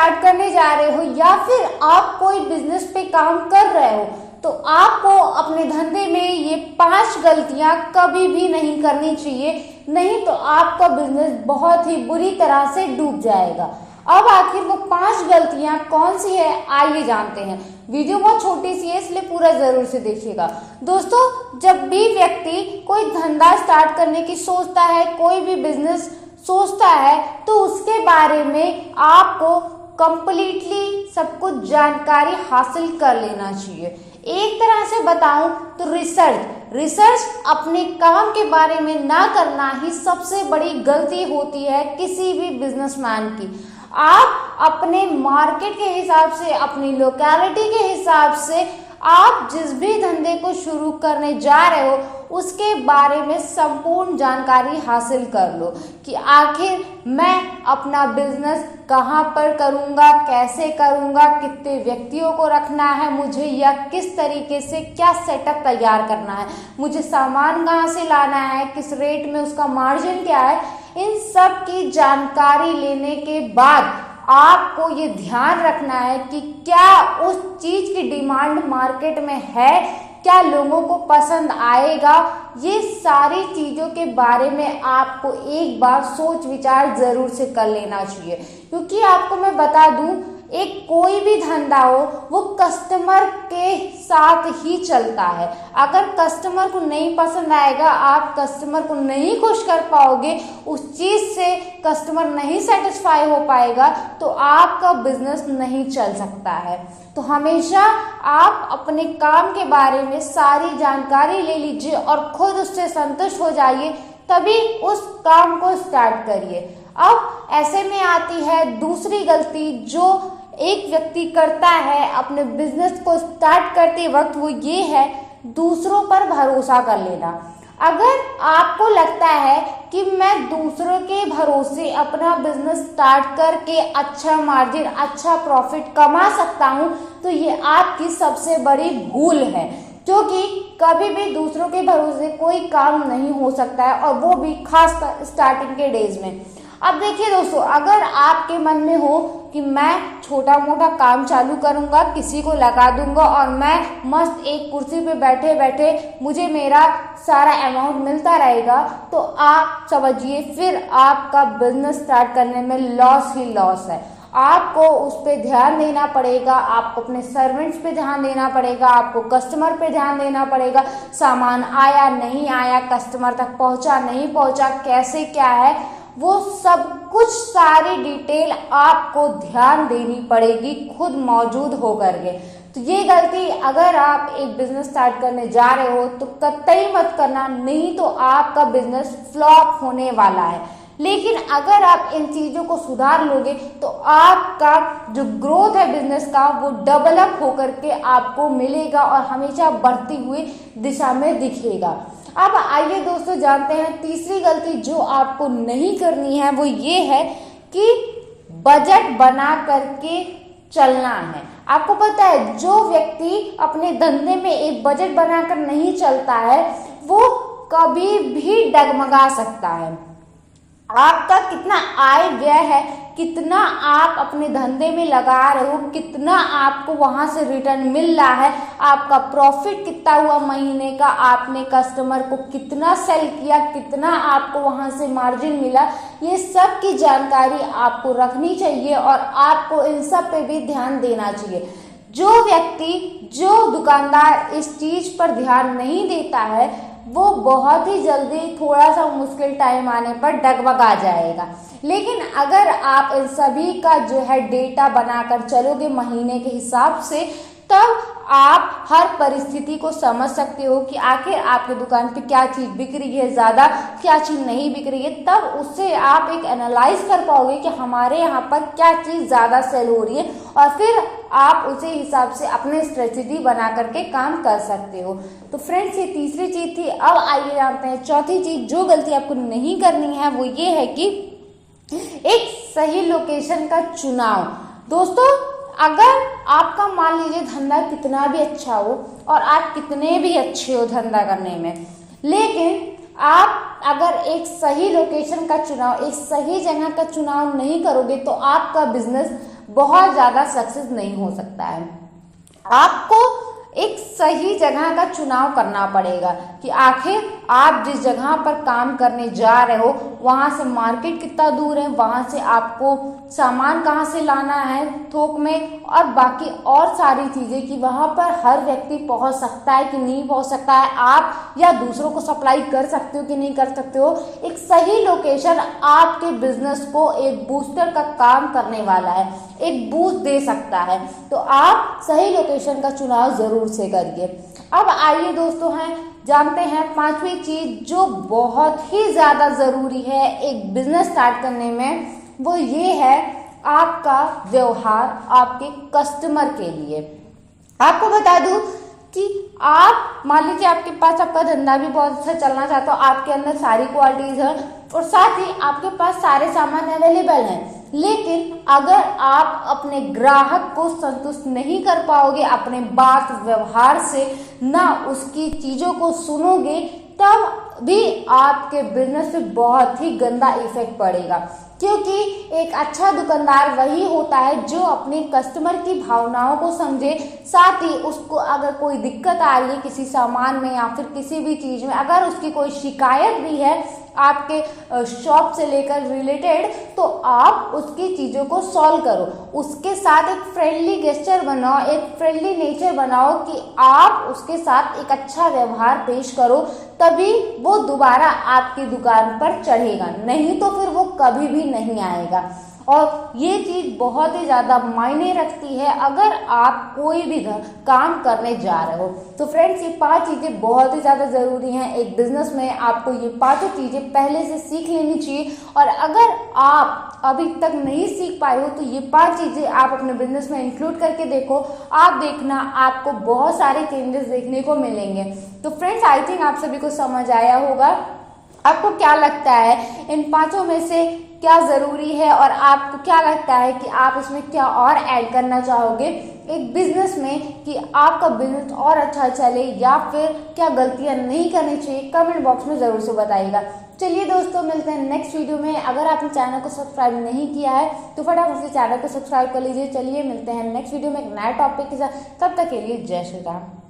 Start करने जा रहे हो या फिर आप कोई बिजनेस पे काम कर रहे हो तो आपको अपने धंधे में ये 5 गलतियां कभी भी नहीं करनी चाहिए, नहीं तो आपका बिजनेस बहुत ही बुरी तरह से डूब जाएगा। अब आखिर वो 5 गलतियां कौन सी है आइए जानते हैं। वीडियो बहुत छोटी सी है इसलिए पूरा जरूर से देखिएगा। दोस्तों, जब भी व्यक्ति कोई धंधा स्टार्ट करने की सोचता है, कोई भी बिजनेस सोचता है, तो उसके बारे में आपको कंप्लीटली सब कुछ जानकारी हासिल कर लेना चाहिए। एक तरह से बताऊं तो रिसर्च अपने काम के बारे में ना करना ही सबसे बड़ी गलती होती है किसी भी बिजनेसमैन की। आप अपने मार्केट के हिसाब से, अपनी लोकेलिटी के हिसाब से आप जिस भी धंधे को शुरू करने जा रहे हो उसके बारे में संपूर्ण जानकारी हासिल कर लो कि आखिर मैं अपना बिजनेस कहाँ पर करूँगा, कैसे करूँगा, कितने व्यक्तियों को रखना है मुझे या किस तरीके से क्या सेटअप तैयार करना है, मुझे सामान कहाँ से लाना है, किस रेट में उसका मार्जिन क्या है। इन सब की जानकारी लेने के बाद आपको ये ध्यान रखना है कि क्या उस चीज की डिमांड मार्केट में है, क्या लोगों को पसंद आएगा। ये सारी चीजों के बारे में आपको एक बार सोच विचार जरूर से कर लेना चाहिए, क्योंकि आपको मैं बता दूं एक कोई भी धंधा हो वो कस्टमर के साथ ही चलता है। अगर कस्टमर को नहीं पसंद आएगा, आप कस्टमर को नहीं खुश कर पाओगे, उस चीज से कस्टमर नहीं सेटिस्फाई हो पाएगा तो आपका बिजनेस नहीं चल सकता है। तो हमेशा आप अपने काम के बारे में सारी जानकारी ले लीजिए और खुद उससे संतुष्ट हो जाइए, तभी उस काम को स्टार्ट करिए। अब ऐसे में आती है दूसरी गलती जो एक व्यक्ति करता है अपने बिजनेस को स्टार्ट करते वक्त, वो ये है दूसरों पर भरोसा कर लेना। अगर आपको लगता है कि मैं दूसरों के भरोसे अपना बिजनेस स्टार्ट करके अच्छा मार्जिन, अच्छा प्रॉफिट कमा सकता हूँ, तो ये आपकी सबसे बड़ी भूल है, क्योंकि कभी भी दूसरों के भरोसे कोई काम नहीं हो सकता है और वो भी खास स्टार्टिंग के डेज में। अब देखिए दोस्तों, अगर आपके मन में हो कि मैं छोटा मोटा काम चालू करूंगा, किसी को लगा दूंगा और मैं मस्त एक कुर्सी पे बैठे बैठे मुझे मेरा सारा अमाउंट मिलता रहेगा, तो आप समझिए फिर आपका बिजनेस स्टार्ट करने में लॉस ही लॉस है। आपको उस पर ध्यान देना पड़ेगा, आपको अपने सर्वेंट्स पे ध्यान देना पड़ेगा, आपको कस्टमर पे ध्यान देना पड़ेगा, सामान आया नहीं आया, कस्टमर तक पहुंचा नहीं पहुंचा, कैसे क्या है, वो सब कुछ सारी डिटेल आपको ध्यान देनी पड़ेगी खुद मौजूद होकर के। तो ये गलती अगर आप एक बिजनेस स्टार्ट करने जा रहे हो तो कतई मत करना, नहीं तो आपका बिजनेस फ्लॉप होने वाला है। लेकिन अगर आप इन चीजों को सुधार लोगे तो आपका जो ग्रोथ है बिजनेस का वो डेवलप होकर के आपको मिलेगा और हमेशा बढ़ती हुई दिशा में दिखेगा। अब आइए दोस्तों जानते हैं तीसरी गलती जो आपको नहीं करनी है, वो ये है कि बजट बना करके चलना है। आपको पता है जो व्यक्ति अपने धंधे में एक बजट बनाकर नहीं चलता है वो कभी भी डगमगा सकता है। आपका कितना आय व्यय है, कितना आप अपने धंधे में लगा रहे हो, कितना आपको वहां से रिटर्न मिल रहा है, आपका प्रॉफिट कितना हुआ महीने का, आपने कस्टमर को कितना सेल किया, कितना आपको वहां से मार्जिन मिला, ये सब की जानकारी आपको रखनी चाहिए और आपको इन सब पे भी ध्यान देना चाहिए। जो व्यक्ति, जो दुकानदार इस चीज पर ध्यान नहीं देता है वो बहुत ही जल्दी थोड़ा सा मुश्किल टाइम आने पर डगमगा जाएगा। लेकिन अगर आप इन सभी का जो है डेटा बनाकर चलोगे महीने के हिसाब से, तब आप हर परिस्थिति को समझ सकते हो कि आखिर आपके दुकान पे क्या चीज बिक रही है ज्यादा, क्या चीज नहीं बिक रही है। तब उससे आप एक एनालाइज कर पाओगे कि हमारे यहाँ पर क्या चीज ज्यादा सेल हो रही है और फिर आप उसी हिसाब से अपने स्ट्रेटेजी बना करके काम कर सकते हो। तो फ्रेंड्स, ये तीसरी चीज थी। अब आइए जानते हैं चौथी चीज जो गलती आपको नहीं करनी है, वो ये है कि एक सही लोकेशन का चुनाव। दोस्तों, अगर आपका मान लीजिए धंधा कितना भी अच्छा हो और आप कितने भी अच्छे हो धंधा करने में, लेकिन आप अगर एक सही लोकेशन का चुनाव, एक सही जगह का चुनाव नहीं करोगे तो आपका बिजनेस बहुत ज़्यादा सक्सेस नहीं हो सकता है। आपको एक सही जगह का चुनाव करना पड़ेगा कि आखिर आप जिस जगह पर काम करने जा रहे हो वहाँ से मार्केट कितना दूर है, वहाँ से आपको सामान कहाँ से लाना है थोक में, और बाकी और सारी चीज़ें कि वहाँ पर हर व्यक्ति पहुँच सकता है कि नहीं पहुँच सकता है, आप या दूसरों को सप्लाई कर सकते हो कि नहीं कर सकते हो। एक सही लोकेशन आपके बिजनेस को एक बूस्टर का काम करने वाला है, एक बूस्ट दे सकता है। तो आप सही लोकेशन का चुनाव जरूर से करिए। अब आइए दोस्तों जानते हैं पांचवी चीज जो बहुत ही ज्यादा जरूरी है एक बिजनेस स्टार्ट करने में, वो ये है आपका व्यवहार आपके कस्टमर के लिए। आपको बता दूं कि आप मान लीजिए आपके पास आपका धंधा भी बहुत अच्छा चलना चाहता हो, आपके अंदर सारी क्वालिटीज है और साथ ही आपके पास सारे सामान अवेलेबल हैं, लेकिन अगर आप अपने ग्राहक को संतुष्ट नहीं कर पाओगे अपने बात व्यवहार से, ना उसकी चीजों को सुनोगे, तब भी आपके बिजनेस पे बहुत ही गंदा इफेक्ट पड़ेगा। क्योंकि एक अच्छा दुकानदार वही होता है जो अपने कस्टमर की भावनाओं को समझे, साथ ही उसको अगर कोई दिक्कत आ रही है किसी सामान में या फिर किसी भी चीज में, अगर उसकी कोई शिकायत भी है आपके शॉप से लेकर रिलेटेड, तो आप उसकी चीज़ों को सॉल्व करो, उसके साथ एक फ्रेंडली गेस्चर बनाओ, एक फ्रेंडली नेचर बनाओ कि आप उसके साथ एक अच्छा व्यवहार पेश करो, तभी वो दोबारा आपकी दुकान पर चढ़ेगा, नहीं तो फिर वो कभी भी नहीं आएगा। और ये चीज़ बहुत ही ज़्यादा मायने रखती है अगर आप कोई भी काम करने जा रहे हो। तो फ्रेंड्स, ये 5 चीज़ें बहुत ही ज़्यादा ज़रूरी हैं एक बिजनेस में। आपको ये 5 चीज़ें पहले से सीख लेनी चाहिए, और अगर आप अभी तक नहीं सीख पाए हो तो ये 5 चीज़ें आप अपने बिजनेस में इंक्लूड करके देखो, आप देखना आपको बहुत सारे चेंजेस देखने को मिलेंगे। तो फ्रेंड्स, आई थिंक आप सभी को समझ आया होगा। आपको क्या लगता है इन 5 में से क्या ज़रूरी है, और आपको क्या लगता है कि आप इसमें क्या और ऐड करना चाहोगे एक बिजनेस में कि आपका बिजनेस और अच्छा चले, या फिर क्या गलतियां नहीं करनी चाहिए, कमेंट बॉक्स में ज़रूर से बताइएगा। चलिए दोस्तों, मिलते हैं नेक्स्ट वीडियो में। अगर आपने चैनल को सब्सक्राइब नहीं किया है तो फटाफट से चैनल को सब्सक्राइब कर लीजिए। चलिए मिलते हैं नेक्स्ट वीडियो में एक नया टॉपिक के साथ, तब तक के लिए जय श्री राम।